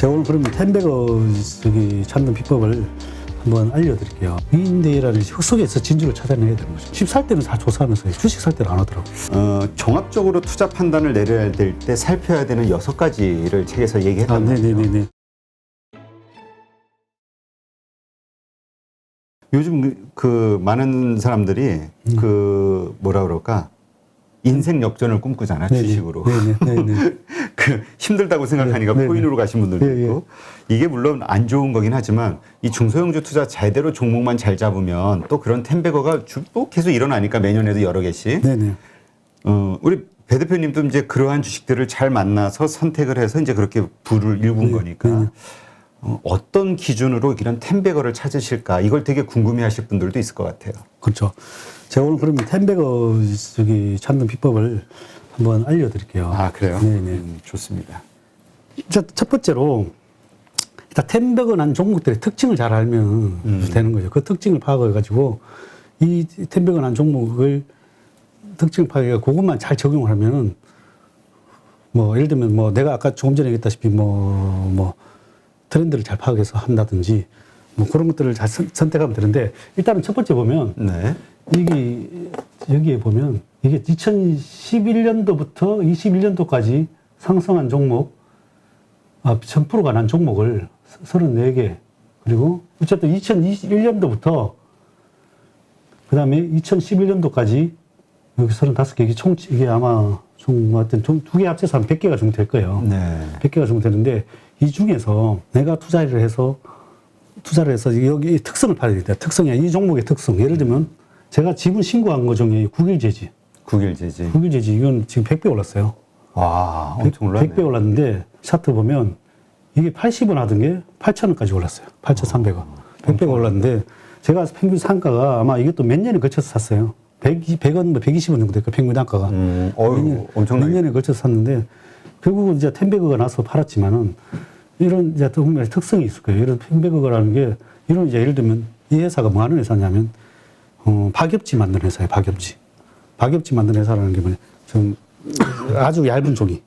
제가 오늘 그러면 텐베거 찾는 비법을 한번 알려드릴게요. 위인데이라는 흙속에서 진주를 찾아내야 되는 거죠. 집 살 때는 다 조사하면서 주식 살 때는 안 하더라고요. 종합적으로 투자 판단을 내려야 될 때 살펴야 되는 6가지를 책에서 얘기했단 말이죠. 네네네. 요즘 그 많은 사람들이 그 뭐라 그럴까 인생 역전을 꿈꾸잖아. 네네. 주식으로. 네네. 그 힘들다고 생각하니까 네네. 코인으로 가신 분들도 네네. 있고 이게 물론 안 좋은 거긴 하지만 이 중소형주 투자 제대로 종목만 잘 잡으면 또 그런 텐베거가 또 계속 일어나니까 매년에도 여러 개씩. 네네. 우리 배 대표님도 이제 그러한 주식들을 잘 만나서 선택을 해서 이제 그렇게 부를 일군 거니까 어떤 기준으로 이런 텐베거를 찾으실까 이걸 되게 궁금해하실 분들도 있을 것 같아요. 그렇죠. 제가 오늘 그러면 텐베거 찾는 비법을 한번 알려드릴게요. 아 그래요? 네네. 좋습니다. 첫 번째로 일단 텐베거 난 종목들의 특징을 잘 알면 되는 거죠. 그 특징을 파악해가지고 이 텐베거 난 종목을 특징 파악해 그것만 잘 적용을 하면은 뭐 예를 들면 뭐 내가 아까 조금 전에 얘기했다시피 뭐 트렌드를 잘 파악해서 한다든지 뭐 그런 것들을 잘 선택하면 되는데 일단은 첫 번째 보면 네. 여기에 보면 이게 2011년도부터 21년도까지 상승한 종목 1000%가 난 종목을 34개 그리고 어쨌든 2021년도부터 그 다음에 2011년도까지 여기 35개 이게 아마 두 개 합쳐서 한 100개가 정도 될 거예요. 네. 100개가 정도 되는데 이 중에서 내가 투자를 해서 여기 특성을 봐야 되겠다. 특성이야. 이 종목의 특성. 예를 들면 제가 지분 신고한 거 중에 국일제지. 국일제지. 이건 지금 100배 올랐어요. 와, 엄청 올랐네. 100배 올랐는데 차트 보면 이게 80원 하던 게 8,000원까지 올랐어요. 8,300원. 100배가 올랐는데 제가 평균 상가가 아마 이것도 몇 년에 걸쳐서 샀어요. 100원, 120원 정도 될까 평균 단가가. 엄청나게. 몇 년에 걸쳐서 샀는데 결국은 이제 텐베거가 나서 팔았지만은 이런 이제 정말 특성이 있을 거예요. 이런 텐베거라는 게 이런 이제 예를 들면 이 회사가 뭐 하는 회사냐면 박엽지 만드는 회사예요. 박엽지 만드는 회사라는 게 뭐냐 좀 아주 얇은 종이.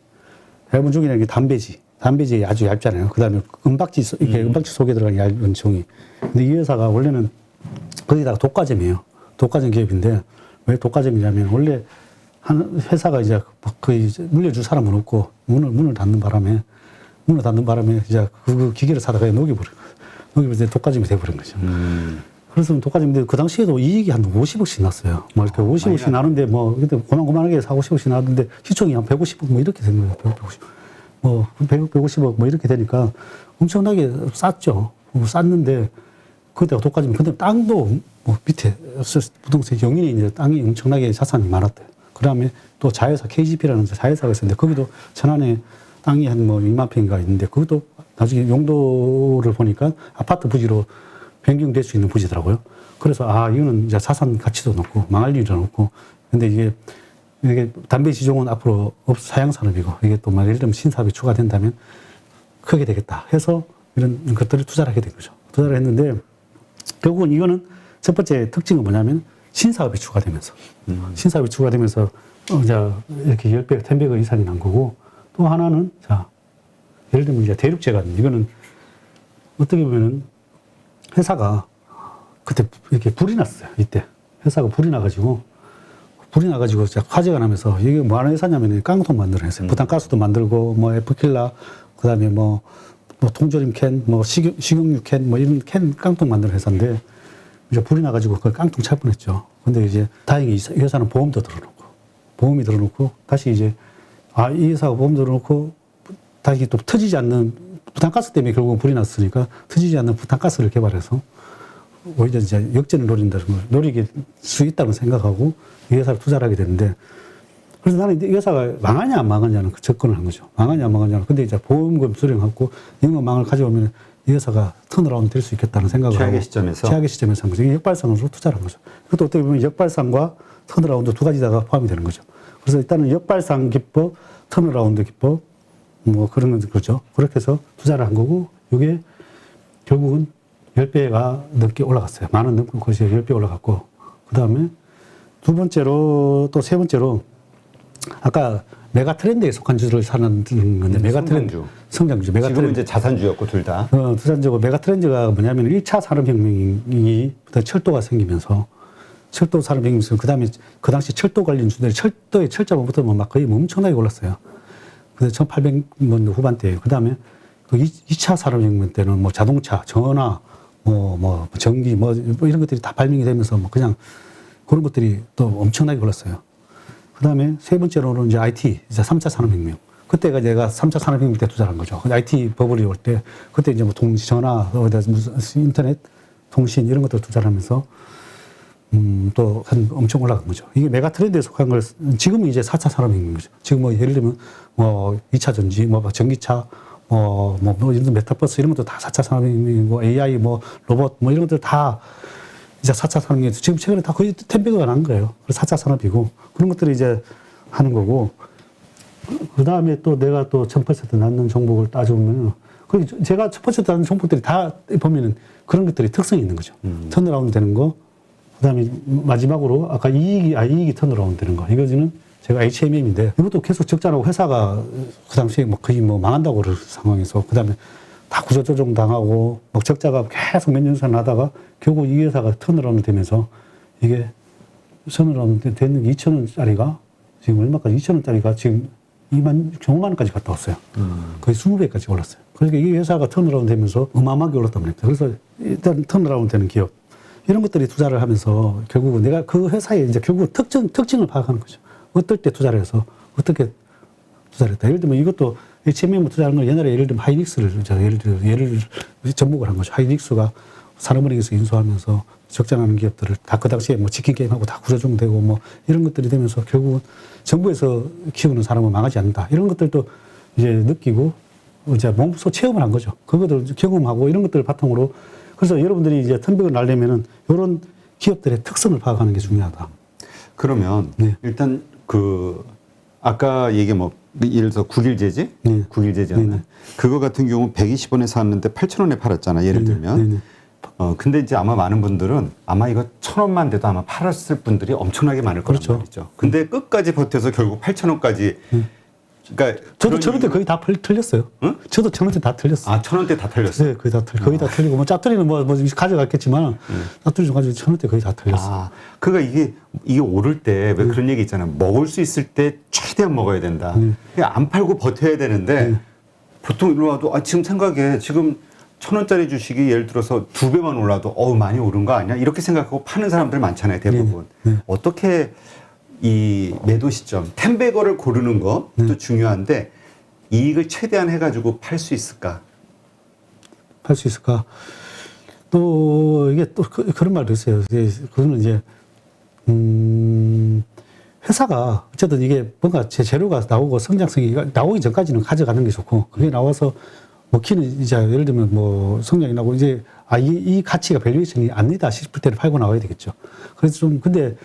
얇은 종이라는 게 담배지 아주 얇잖아요. 그다음에 은박지 이렇게 은박지 속에 들어간 얇은 종이. 근데 이 회사가 원래는 거기다가 독과점이에요. 독과점 기업인데 왜 독과점이냐면 원래 한 회사가 이제 거의 물려줄 사람은 없고 문을 닫는 바람에 이제 그 기계를 사다가 녹여버려 이제 독과점이 돼버린 거죠. 그래서 독과점인데 그 당시에도 이익이 한 50억씩 났어요. 뭐 이렇게 50억씩 나는데 뭐 그때 고만고만하게 50억씩 나왔는데 시총이 한 150억 뭐 이렇게 된 거예요. 150억. 뭐 100억, 150억 뭐 이렇게 되니까 엄청나게 쌌죠. 쌌는데 그때가 독과점. 근데 땅도 뭐 밑에 부동산 영인이 이제 땅이 엄청나게 자산이 많았대요. 그 다음에 또 자회사 KGP라는 자회사가 있었는데 거기도 천안에 땅이 한 뭐 2만 평인가 있는데 그것도 나중에 용도를 보니까 아파트 부지로 변경될 수 있는 부지더라고요. 그래서 이거는 이제 자산 가치도 높고 망할 일도 높고 근데 이게 담배 시종은 앞으로 사양 산업이고 이게 또 예를 들면 신사업이 추가된다면 크게 되겠다 해서 이런 것들을 투자를 하게 된 거죠. 투자를 했는데 결국은 이거는 첫 번째 특징은 뭐냐면 신사업이 추가되면서 이제 이렇게 10배, 10배가 이상이 난 거고 또 하나는 예를 들면 이제 대륙제가 이거는 어떻게 보면은 회사가 그때 이렇게 불이 났어요. 이때 회사가 불이 나가지고 화재가 나면서 이게 뭐 하는 회사냐면 깡통 만드는 회사예요. 부탄가스도 만들고 뭐 에프킬라 그다음에 뭐 통조림 캔, 뭐 식용유 캔, 뭐 이런 캔 깡통 만드는 회사인데 이제 불이 나가지고 그걸 깡통 찰 뻔했죠. 근데 이제 다행히 이 회사는 보험이 들어놓고 다시 이제 이 회사가 보험 들어놓고 다시 또 터지지 않는 부탄가스 때문에 결국은 불이 났으니까 터지지 않는 부탄가스를 개발해서 오히려 이제 역전을 노릴 수 있다고 생각하고 이 회사를 투자를 하게 되는데 그래서 나는 이 회사가 망하냐 안 망하냐는 그 접근을 한 거죠. 망하냐 안 망하냐는. 근데 이제 보험금 수령하고 영업망을 가져오면 이 회사가 턴어라운드 될 수 있겠다는 생각을 최악의 하고 시점에서 한 거죠. 이게 역발상으로 투자를 한 거죠. 그것도 어떻게 보면 역발상과 턴어라운드 두 가지 다가 포함이 되는 거죠. 그래서 일단은 역발상 기법, 턴어라운드 기법 뭐 그런 건 그렇죠. 그렇게 해서 투자를 한 거고 이게 결국은 10배가 넘게 올라갔어요. 만원 넘고 거기서 10배 올라갔고 그 다음에 두 번째로 또 세 번째로 아까 메가 트렌드에 속한 주를 사는 건데 메가 트렌드 성장주 메가 지금은 트렌드 이제 자산주였고 둘 다. 두산적으로 메가 트렌드가 뭐냐면 1차 산업혁명이 철도가 생기면서 철도 산업혁명이면서 그다음에 그 당시 철도 관련 주들이 철도의 철자부터 막 거의 엄청나게 올랐어요. 근데 1800년 후반대예요. 그다음에 그 2차 산업혁명 때는 뭐 자동차, 전화, 뭐 전기 뭐 이런 것들이 다 발명이 되면서 뭐 그냥 그런 것들이 또 엄청나게 올랐어요. 그다음에 세 번째로는 이제 IT, 이제 3차 산업혁명. 그때가 제가 3차 산업혁명 때 투자를 한 거죠. IT 버블이 올 때 그때 이제 뭐 전화, 무슨 인터넷, 통신 이런 것들 투자를 하면서 또 엄청 올라간 거죠. 이게 메가 트렌드에 속한 걸 지금은 이제 4차 산업혁명이죠. 지금 뭐 예를 들면 뭐 2차 전지, 뭐 전기차, 이런 메타버스 이런 것도 다 4차 산업혁명이고 AI 뭐 로봇 뭐 이런 것들 다 이제 4차 산업혁명에서 지금 최근에 다 거의 텐베그가 난 거예요. 그래서 4차 산업이고 그런 것들을 이제 하는 거고 그 다음에 또 내가 또 1000% 낳는 종목을 따져보면 제가 1000% 낳는 종목들이 다 보면은 그런 것들이 특성이 있는 거죠. 턴어라운드 되는 거. 그 다음에 마지막으로 아까 이익이 턴어라운드 되는 거. 이거는 제가 HMM인데 이것도 계속 적자라고 회사가 그 당시에 뭐 거의 뭐 망한다고 그럴 상황에서 그 다음에 다 구조조정 당하고 뭐 적자가 계속 몇 년 이상 나다가 결국 이 회사가 턴어라운드 되면서 이게 턴어라운드 되는 2,000원짜리가 지금 얼마까지 2,000원짜리가 지금 5만 원까지 갔다 왔어요. 거의 20배까지 올랐어요. 그러니까 이 회사가 턴어라운드 되면서 어마어마하게 올랐단 말이에요. 그래서 일단 턴어라운드 되는 기업 이런 것들이 투자를 하면서 결국은 내가 그 회사에 이제 결국 특징을 파악하는 거죠. 어떨 때 투자를 해서 어떻게 투자를 했다. 예를 들면 이것도 HMM 투자하는 건 옛날에 예를 들면 하이닉스를 예를 접목을 한 거죠. 하이닉스가 산업은행에서 인수하면서 적자나는 기업들을 다 그 당시에 뭐 치킨 게임하고 다 구조조정되고 뭐 이런 것들이 되면서 결국은 정부에서 키우는 사람은 망하지 않는다. 이런 것들도 이제 느끼고 이제 몸소 체험을 한 거죠. 그것들 경험하고 이런 것들을 바탕으로 그래서 여러분들이 이제 턴백을 날려면은 이런 기업들의 특성을 파악하는 게 중요하다. 그러면 네. 일단 그 아까 얘기 뭐 예를 들어서 국일제지? 네. 국일제지였나? 네. 그거 같은 경우 120원에 샀는데 8,000원에 팔았잖아. 예를 들면. 네. 근데 이제 아마 많은 분들은 아마 이거 1,000원만 돼도 아마 팔았을 분들이 엄청나게 많을 거란 그렇죠. 말이죠. 근데 끝까지 버텨서 결국 8,000원까지. 그러니까 저도 1,000원대 거의 다 틀렸어요. 응? 저도 1,000원대 다 틀렸어요. 아, 1,000원대 다 틀렸어요. 네, 거의 다 틀리고 뭐 짜투리는 뭐 가져갔겠지만 짜투리 좀 가지고 1,000원대 거의 다 틀렸어요. 아, 그러니까 이게 오를 때 왜 그런 얘기 있잖아요. 먹을 수 있을 때 최대한 먹어야 된다. 그냥 안 팔고 버텨야 되는데 보통 일로 와도 지금 생각에 지금 1,000원짜리 주식이 예를 들어서 2배만 올라도 많이 오른 거 아니야? 이렇게 생각하고 파는 사람들 많잖아요. 대부분. 어떻게 이 매도 시점, 텐베거를 고르는 것도 중요한데 이익을 최대한 해가지고 팔 수 있을까? 팔 수 있을까? 또 이게 또 그런 말도 있어요. 그거는 이제 회사가 어쨌든 이게 뭔가 제 재료가 나오고 성장성이 나오기 전까지는 가져가는 게 좋고 그게 나와서 먹히는 이제 예를 들면 뭐 성장이 나고 이제 이 가치가 밸류에이션이 아니다 싶을 때는 팔고 나와야 되겠죠. 그래서 좀 근데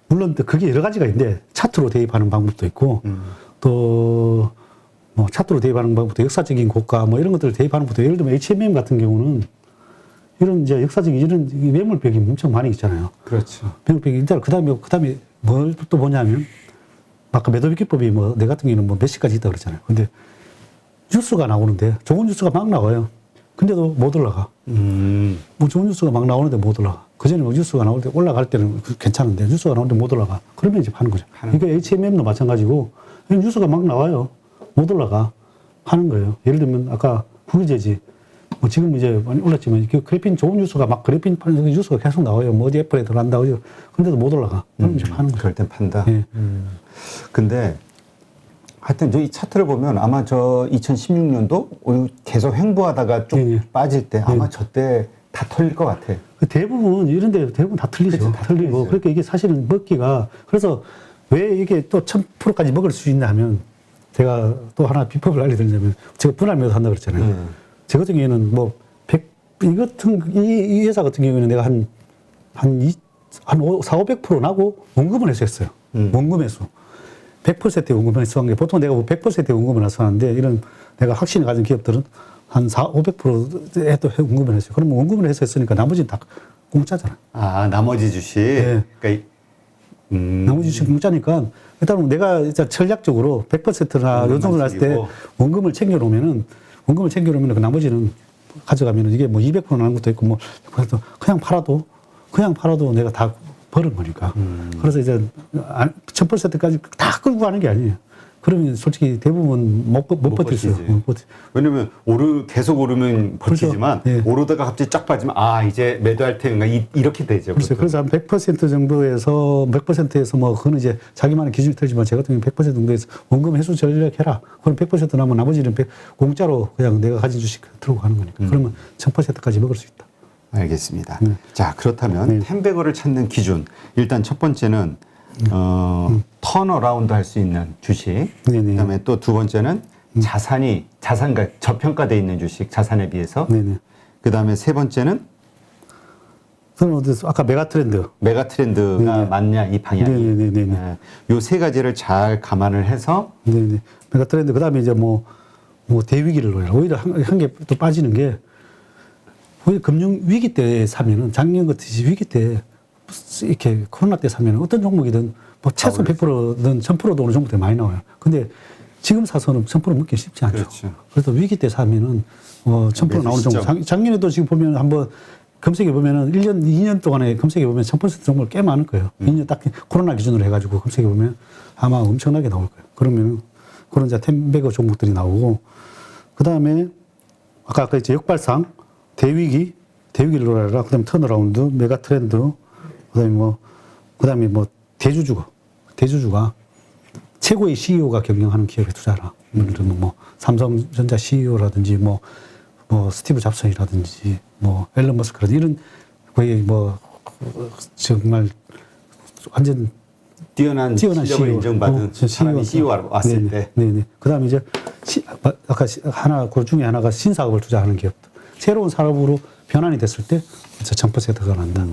물론 그게 여러 가지가 있는데 차트로 대입하는 방법도 있고 또 뭐 차트로 대입하는 방법도 역사적인 고가 뭐 이런 것들을 대입하는 것도 예를 들면 HMM 같은 경우는 이런 이제 역사적인 이런 매물벽이 엄청 많이 있잖아요. 그렇죠. 매물벽이 일단 그다음에 뭘 또 뭐냐면 아까 매도 비기법이 뭐 내 같은 경우는 뭐 몇 시까지 있다 그랬잖아요. 근데 뉴스가 나오는데 좋은 뉴스가 막 나와요. 근데도 못 올라가. 뭐 좋은 뉴스가 막 나오는데 못 올라가. 그전에 뭐 뉴스가 나올 때 올라갈 때는 괜찮은데 뉴스가 나오는데 못 올라가. 그러면 이제 파는 거죠. 이게 HMM도 마찬가지고 뉴스가 막 나와요. 못 올라가. 파는 거예요. 예를 들면 아까 국유재지. 뭐 지금 이제 많이 올랐지만 그 그래핀 좋은 뉴스가 막 그래핀 파는 뉴스가 계속 나와요. 뭐 어디 애플에 들어간다. 근데도 못 올라가. 그럼 이제 파는 거예요. 그럴 땐 판다. 예. 근데 하여튼 이 차트를 보면 아마 저 2016년도 계속 횡보하다가 쭉 빠질 때 아마 저때 다 털릴 것 같아. 대부분 이런데 대부분 다 틀리죠. 그치, 다 틀리고 틀리죠. 그러니까 이게 사실은 먹기가 그래서 왜 이게 또 1000%까지 먹을 수 있나 하면 제가 또 하나 비법을 알려드리자면 제가 분할 매도 한다 그랬잖아요. 제 같은 경우에는 뭐 이 회사 같은 경우에는 내가 한 4,500% 나고 원금을 해서 했어요. 원금 회수. 100%의 원금을 해서 한 게 보통 내가 100%의 원금을 해서 하는데 이런 내가 확신을 가진 기업들은 한 500%에 또 원금을 했어요. 그러면 원금을 해서 했으니까 나머지는 다 공짜잖아요. 아, 나머지 주식. 네. 그러니까 나머지 주식 공짜니까 일단 내가 일단 전략적으로 100%나 요 정도 났을 때 원금을 챙겨놓으면은 그 나머지는 가져가면은 이게 뭐 200% 나는 것도 있고 뭐 100% 그냥 팔아도 내가 다 버는 거니까. 그래서 이제 1000%까지 다 끌고 가는 게 아니에요. 그러면 솔직히 대부분 못 버틸 수 있어요. 왜냐면 계속 오르면 버티지만 그렇죠. 예. 오르다가 갑자기 쫙 빠지면 이제 매도할 테인가 이렇게 되죠. 그렇죠. 그래서 한 100% 정도에서 100%에서 뭐 그거는 이제 자기만의 기준이 틀리지만 제가 같은 경우는 100% 정도에서 원금 회수 전략해라. 그럼 100% 남으면 나머지는 공짜로 그냥 내가 가진 주식 들고 가는 거니까. 그러면 1000%까지 먹을 수 있다. 알겠습니다. 자, 그렇다면 텐베거를 찾는 기준. 일단 첫 번째는 턴어라운드 할 수 있는 주식. 네네. 그다음에 또 두 번째는 자산가 저평가되어 있는 주식, 자산에 비해서. 네네. 그다음에 세 번째는 저는 아까 메가트렌드가 맞냐 이 방향이. 네네네네. 요 세 가지를 잘 감안을 해서. 네네. 메가트렌드 그다음에 이제 뭐 대위기를 노려라. 오히려 한 개 또 빠지는 게 오히려 금융 위기 때 사면은 작년 같이 위기 때 이렇게 코로나 때 사면은 어떤 종목이든 뭐 최소 100%든 1000%도 어느 종목들 많이 나와요. 근데 지금 사서는 1000% 먹기 쉽지 않죠. 그렇죠. 그래서 위기 때 사면은 1000% 나오는 종목. 작년에도 지금 보면 한번 검색해 보면은 1년, 2년 동안에 검색해 보면 1000% 종목을 꽤 많을 거예요. 2년 딱 코로나 기준으로 해가지고 검색해 보면 아마 엄청나게 나올 거예요. 그러면은 그런 이제 텐베거 종목들이 나오고 그 다음에 아까 이제 역발상, 대위기를 노려라. 그다음에 턴어라운드, 메가트렌드, 그다음에 대주주가 최고의 CEO가 경영하는 기업에 투자하라. 예를 들면 뭐 삼성전자 CEO라든지 뭐 스티브 잡슨이라든지 뭐 앨런 머스크라든지 이런 거의 뭐 정말 완전 뛰어난 실력을 CEO. 인정받은 사람이 CEO가 왔을 때. 네네. 그다음에 이제 아까 그 중에 하나가 신사업을 투자하는 기업들. 새로운 산업으로 변환이 됐을 때 1000%가 난다.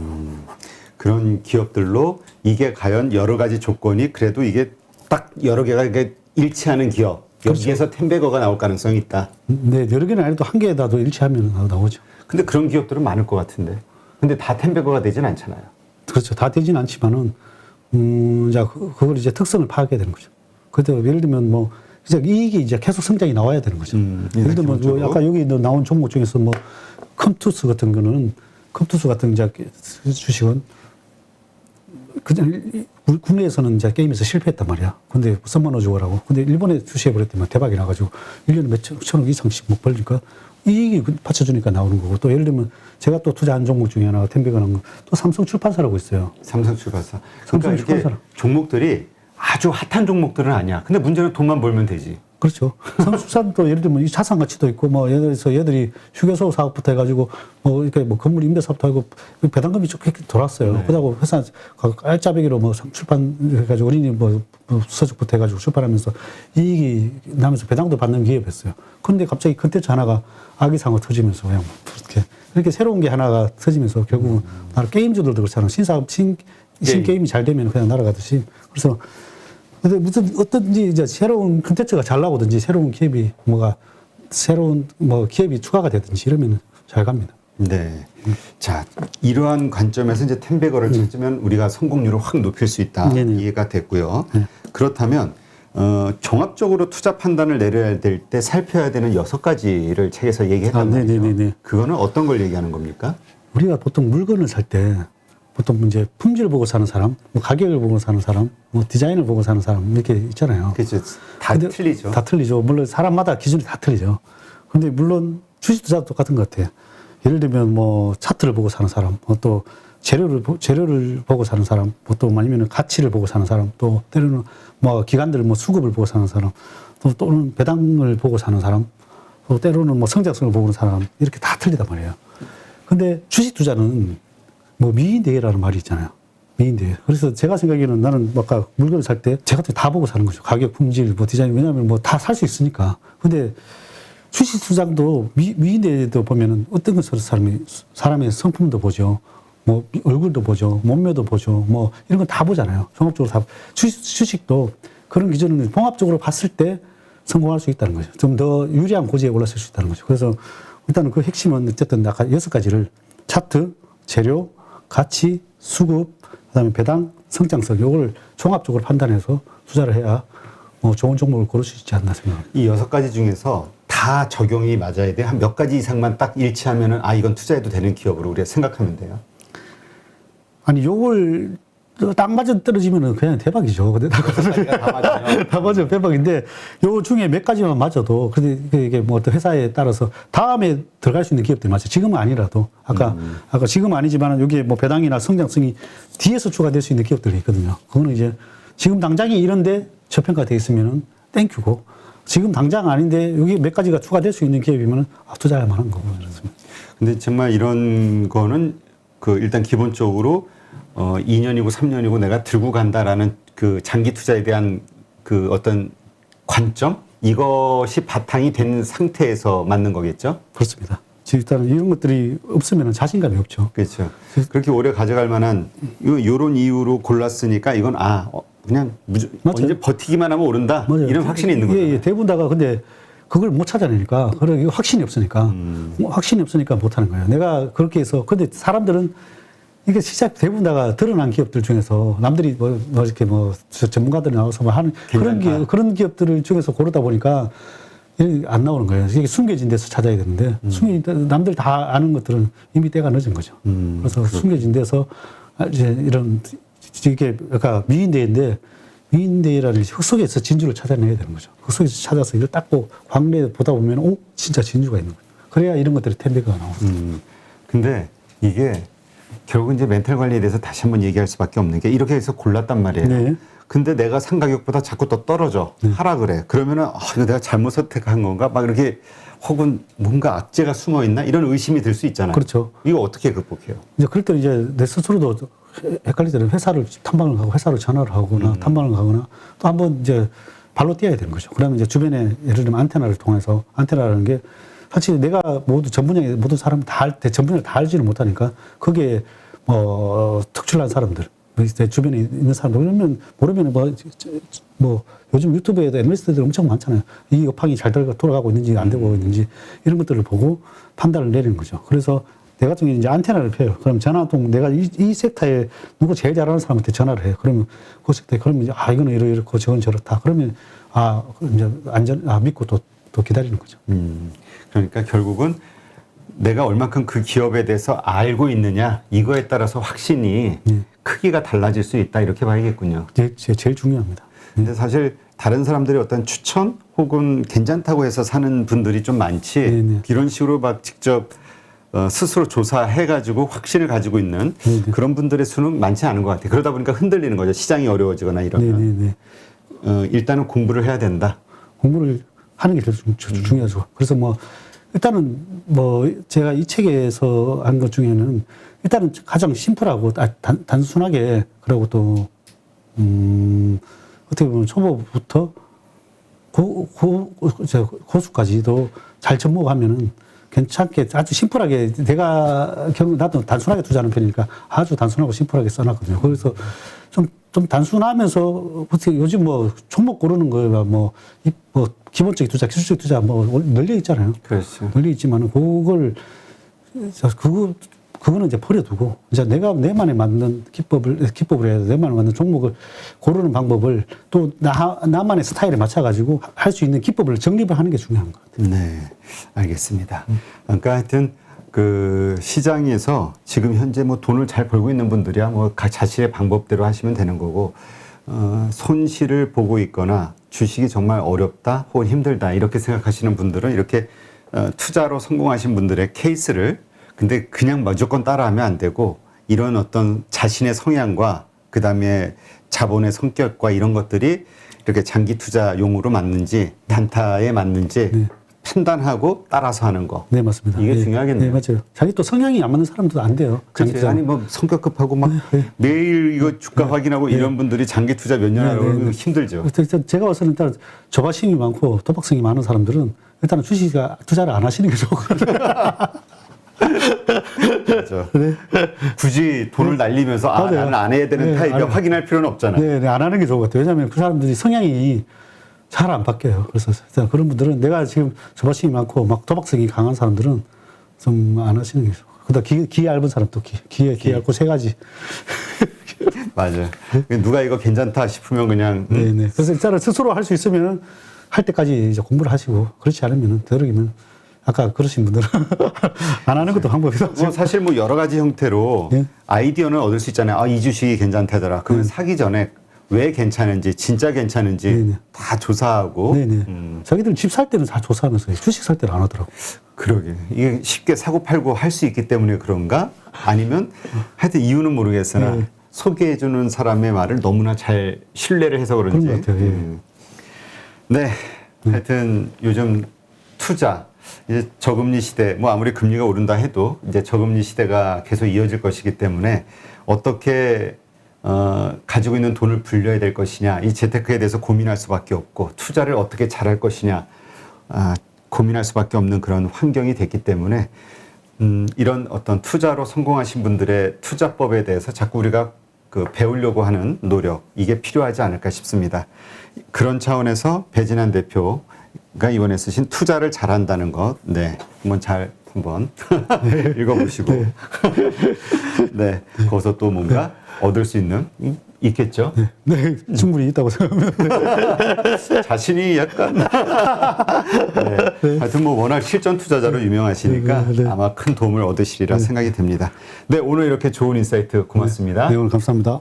그런 기업들로 이게 과연 여러 가지 조건이 그래도 이게 딱 여러 개가 이게 일치하는 기업. 여기에서 텐베거가 나올 가능성이 있다. 네, 여러 개는 아니도 한 개라도 일치하면 나오죠. 근데 그런 기업들은 많을 것 같은데. 근데 다 텐베거가 되진 않잖아요. 그렇죠. 다 되진 않지만은, 그걸 이제 특성을 파악해야 되는 거죠. 그래도 예를 들면 이제 이익이 이제 계속 성장이 나와야 되는 거죠. 예를 들면 아까 여기 나온 종목 중에서 컴투스 같은 주식은 그냥 국내에서는 이제 게임에서 실패했단 말이야. 근데 선만호 주고라고. 근데 일본에 주시해버렸더니 대박이 나가지고 1년에 몇천억 이상씩 못 벌니까 이익이 받쳐주니까 나오는 거고. 또 예를 들면 제가 또 투자한 종목 중에 하나가 텐베거 난 거 또 삼성출판사라고 있어요. 삼성출판사. 그러니까 이렇게 종목들이 아주 핫한 종목들은 아니야. 근데 문제는 돈만 벌면 되지. 그렇죠. 삼성출판도 예를 들면 이 자산 가치도 있고 예를 들어서 얘들이 휴게소 사업부터 해가지고 이렇게 건물 임대 사업도 하고 배당금이 쭉 돌았어요. 네. 그러고 회사 알짜배기로 출판 해가지고 어린이 서적부터 해가지고 출판하면서 이익이 나면서 배당도 받는 기업이었어요. 그런데 갑자기 컨텐츠 하나가 아기상어 터지면서 그냥 이렇게 새로운 게 하나가 터지면서 결국은 게임주들도 그렇잖아요. 신게임이 잘 되면 그냥 날아가듯이. 그래서 근데 어떤지 이제 새로운 컨텐츠가 잘 나오든지 새로운 기업이 기업이 추가가 되든지 이러면 잘 갑니다. 네. 자, 이러한 관점에서 이제 텐베거를 찾으면 우리가 성공률을 확 높일 수 있다. 네네. 이해가 됐고요. 그렇다면 종합적으로 투자 판단을 내려야 될 때 살펴야 되는 6가지를 책에서 얘기했단 말이죠. 네네네. 그거는 어떤 걸 얘기하는 겁니까? 우리가 보통 물건을 살 때 보통 이제 품질을 보고 사는 사람, 가격을 보고 사는 사람, 디자인을 보고 사는 사람 이렇게 있잖아요. 그렇죠. 다 틀리죠. 다 틀리죠. 물론 사람마다 기준이 다 틀리죠. 근데 물론 주식 투자도 똑같은 것 같아요. 예를 들면 차트를 보고 사는 사람, 또 재료를 보고 사는 사람, 또 아니면 가치를 보고 사는 사람, 또 때로는 기관들 수급을 보고 사는 사람, 또는 배당을 보고 사는 사람, 또 때로는 성장성을 보고 사는 사람 이렇게 다 틀리단 말이에요. 근데 주식 투자는 미인대회라는 말이 있잖아요. 미인대회. 그래서 제가 생각에는 나는 아까 물건을 살 때 제가 다 보고 사는 거죠. 가격, 품질, 디자인. 왜냐하면 다 살 수 있으니까. 근데 주식 투자도 미인대회도 보면은 어떤 것을 사람의 성품도 보죠. 얼굴도 보죠. 몸매도 보죠. 이런 건 다 보잖아요. 종합적으로 다. 주식도 그런 기준을 종합적으로 봤을 때 성공할 수 있다는 거죠. 좀 더 유리한 고지에 올랐을 수 있다는 거죠. 그래서 일단은 그 핵심은 어쨌든 아까 6가지를 차트, 재료, 가치, 수급, 그다음에 배당 성장성 요걸 종합적으로 판단해서 투자를 해야 뭐 좋은 종목을 고를 수 있지 않나 생각합니다. 이 6가지 중에서 다 적용이 맞아야 돼. 한 몇 가지 이상만 딱 일치하면은 아 이건 투자해도 되는 기업으로 우리가 생각하면 돼요. 아니 요걸 딱 맞아 떨어지면은 그냥 대박이죠. 근데 다 맞아요. 다 맞아요. 대박인데 요 중에 몇 가지만 맞아도 근데 이게 뭐 어떤 회사에 따라서 다음에 들어갈 수 있는 기업들이 맞아요. 지금은 아니라도 아까 지금은 아니지만 여기에 뭐 배당이나 성장성이 뒤에서 추가될 수 있는 기업들이 있거든요. 그거는 이제 지금 당장이 이런데 저평가돼 있으면은 땡큐고 지금 당장 아닌데 여기 몇 가지가 추가될 수 있는 기업이면은 투자할 만한 거고 그렇습니다. 근데 정말 이런 거는 그 일단 기본적으로 2년이고 3년이고 내가 들고 간다라는 그 장기 투자에 대한 그 어떤 관점 이것이 바탕이 된 상태에서 맞는 거겠죠? 그렇습니다. 일단은 이런 것들이 없으면 자신감이 없죠. 그렇죠. 그렇게 오래 가져갈 만한 요런 이유로 골랐으니까 이건 그냥 언제 버티기만 하면 오른다. 맞아요. 이런 확신이 있는 거죠. 예, 대부분 다가 근데 그걸 못 찾아내니까 그래 이거 확신이 없으니까 확신이 없으니까 못 하는 거예요. 내가 그렇게 해서 근데 사람들은 이게 시작 대부분 다가 드러난 기업들 중에서 남들이 뭐 이렇게 전문가들이 나와서 뭐 하는 그런 기업들을 중에서 고르다 보니까 안 나오는 거예요. 이게 숨겨진 데서 찾아야 되는데 남들 다 아는 것들은 이미 때가 늦은 거죠. 그래서 숨겨진 데서 이제 이런 이게 그러니까 미인대인데 미인대라는 흙속에서 진주를 찾아내야 되는 거죠. 흙속에서 찾아서 이걸 닦고 광내에 보다 보면 진짜 진주가 있는 거예요. 그래야 이런 것들이 텐데가 나오는. 근데 이게 결국 이제 멘탈 관리에 대해서 다시 한번 얘기할 수밖에 없는 게 이렇게 해서 골랐단 말이에요. 네. 근데 내가 산 가격보다 자꾸 더 떨어져. 하라 그래. 그러면은 이거 내가 잘못 선택한 건가? 막 이렇게 혹은 뭔가 악재가 숨어 있나? 이런 의심이 들 수 있잖아요. 그렇죠. 이거 어떻게 극복해요? 이제 그럴 때 이제 내 스스로도 헷갈릴 때는 회사를 탐방을 하고 회사로 전화를 하거나 탐방을 가거나 또 한번 이제 발로 뛰어야 되는 거죠. 그러면 이제 주변에 예를 들면 안테나를 통해서 안테나라는 게 사실 내가 모두 전 분야의 모든 사람 전 분야를 다 알지를 못하니까 거기에 특출난 사람들 내 주변에 있는 사람들 모르면 뭐 요즘 유튜브에도 애널리스트들 엄청 많잖아요. 이 업황이 잘 돌아가고 있는지 안 되고 있는지 이런 것들을 보고 판단을 내리는 거죠. 그래서 내 같은 경우는 이제 안테나를 펴요. 그럼 전화 한 통 내가 이 섹터에 누구 제일 잘하는 사람한테 전화를 해요. 그러면 그 섹터에 그러면 이제 이거는 이렇고 저건 저렇다. 그러면 이제 믿고 또 기다리는 거죠. 그러니까 결국은 내가 얼만큼 그 기업에 대해서 알고 있느냐 이거에 따라서 확신이 크기가 달라질 수 있다 이렇게 봐야겠군요. 제일 중요합니다. 근데 사실 다른 사람들이 어떤 추천 혹은 괜찮다고 해서 사는 분들이 좀 많지 이런 식으로 막 직접 스스로 조사해가지고 확신을 가지고 있는 그런 분들의 수는 많지 않은 것 같아요. 그러다 보니까 흔들리는 거죠. 시장이 어려워지거나 이러면. 일단은 공부를 해야 된다. 공부를 하는 게 제일 중요하죠. 그래서 일단은 제가 이 책에서 한 것 중에는 일단은 가장 심플하고 단순하게 그리고 또 어떻게 보면 초보부터 고수까지도 잘 접목하면은 괜찮게 아주 심플하게 나도 단순하게 투자하는 편이니까 아주 단순하고 심플하게 써놨거든요. 그래서 좀 단순하면서 어떻게 요즘 종목 고르는 거가 기본적인 투자, 기술적 투자 널려 있잖아요. 그렇죠. 널려 있지만은 그거는 이제 버려두고 이제 내가 내만에 맞는 기법을 해야 내만에 맞는 종목을 고르는 방법을 또 나만의 스타일에 맞춰가지고 할 수 있는 기법을 정립을 하는 게 중요한 것 같아요. 네, 알겠습니다. 그러니까 하여튼 그 시장에서 지금 현재 돈을 잘 벌고 있는 분들이야 각 자신의 방법대로 하시면 되는 거고 손실을 보고 있거나 주식이 정말 어렵다 혹은 힘들다 이렇게 생각하시는 분들은 이렇게 투자로 성공하신 분들의 케이스를 근데 그냥 무조건 따라하면 안 되고 이런 어떤 자신의 성향과 그다음에 자본의 성격과 이런 것들이 이렇게 장기 투자용으로 맞는지 단타에 맞는지 판단하고 따라서 하는 거. 네, 맞습니다. 이게 중요하겠네요. 네, 맞아요. 자기 또 성향이 안 맞는 사람도 안 돼요. 그렇지. 아니 성격 급하고 막 매일 이거 주가 확인하고 이런 분들이 장기 투자 몇 년 하고 힘들죠. 제가 봐서는 일단 조바심이 많고 도박성이 많은 사람들은 일단은 투자를 안 하시는 게 좋거든요. 맞아. 굳이 돈을 날리면서 나는 안 해야 되는 타입이야 확인할 필요는 없잖아요. 네, 안 하는 게 좋은 것 같아요. 왜냐하면 그 사람들이 성향이 잘 안 바뀌어요. 그래서 그런 분들은 내가 지금 조바심이 많고 막 도박성이 강한 사람들은 좀 안 하시는 게 좋고. 그다음 귀 얇은 사람도 귀 얇고 세 가지. 맞아요. 누가 이거 괜찮다 싶으면 그냥 네네. 그래서 일단은 스스로 할 수 있으면 할 때까지 이제 공부를 하시고 그렇지 않으면 되도록이면 아까 그러신 분들은 안 하는 것도 방법이다. 뭐 사실 뭐 여러 가지 형태로 예. 아이디어는 얻을 수 있잖아요. 아, 이 주식이 괜찮다더라. 그러면 사기 전에 왜 괜찮은지, 진짜 괜찮은지 네네. 다 조사하고. 네네. 자기들은 집 살 때는 다 조사하면서 주식 살 때는 안 하더라고. 그러게. 이게 쉽게 사고 팔고 할 수 있기 때문에 그런가? 아니면 하여튼 이유는 모르겠으나 네. 소개해주는 사람의 말을 너무나 잘 신뢰를 해서 그런지. 그런 것 같아요. 예. 네. 하여튼 요즘 투자, 이제 저금리 시대, 뭐 아무리 금리가 오른다 해도 이제 저금리 시대가 계속 이어질 것이기 때문에 어떻게 가지고 있는 돈을 불려야 될 것이냐, 이 재테크에 대해서 고민할 수밖에 없고 투자를 어떻게 잘할 것이냐 고민할 수밖에 없는 그런 환경이 됐기 때문에 이런 어떤 투자로 성공하신 분들의 투자법에 대해서 자꾸 우리가 그 배우려고 하는 노력, 이게 필요하지 않을까 싶습니다. 그런 차원에서 배진환 대표가 이번에 쓰신 투자를 잘한다는 것, 네, 한번 읽어보시고, 네, 거기서 또 뭔가 얻을 수 있는 있겠죠. 네, 충분히 있다고 생각합니다. 자신이 약간 네. 하여튼 뭐 워낙 실전 투자자로 유명하시니까 아마 큰 도움을 얻으시리라 생각이 듭니다. 네, 오늘 이렇게 좋은 인사이트 고맙습니다. 네, 오늘 감사합니다.